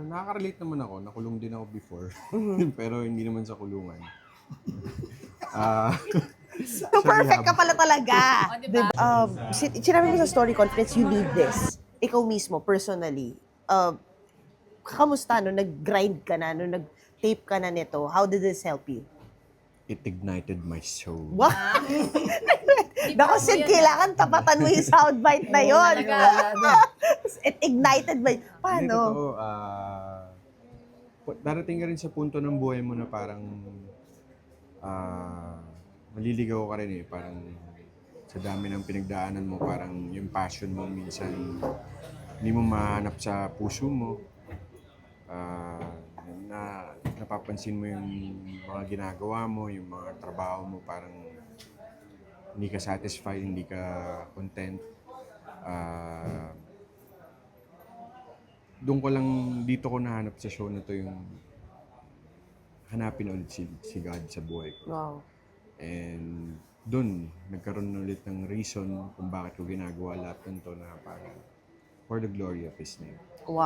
Nakaka-relate naman ako. Nakulong din ako before. Pero hindi naman sa kulungan. So Sa perfect ka rehab. pala talaga. O, diba? Sinabi mo sa Story Confidence, you need this. Ikaw mismo, personally. Kamusta no? Nag-grind ka na, no? Nag-tape ka na nito. How did this help you? It ignited my soul. Wow! Dako, Sid, kailangan tapatan mo yung soundbite na yun. Talaga. It ignited by... Hindi, Paano? totoo. Darating ka rin sa punto ng buhay mo na parang maliligaw ka rin eh. Parang sa dami ng pinagdaanan mo, parang yung passion mo minsan hindi mo mahanap sa puso mo. Napapansin mo yung mga ginagawa mo, yung mga trabaho mo, parang hindi ka satisfied, hindi ka content. Dito ko nahanap sa show na to yung hanapin ulit si God sa buhay ko. Wow. And doon, nagkaroon ulit ng reason kung bakit ko ginagawa lahat ng to na parang for the glory of His name. Wow.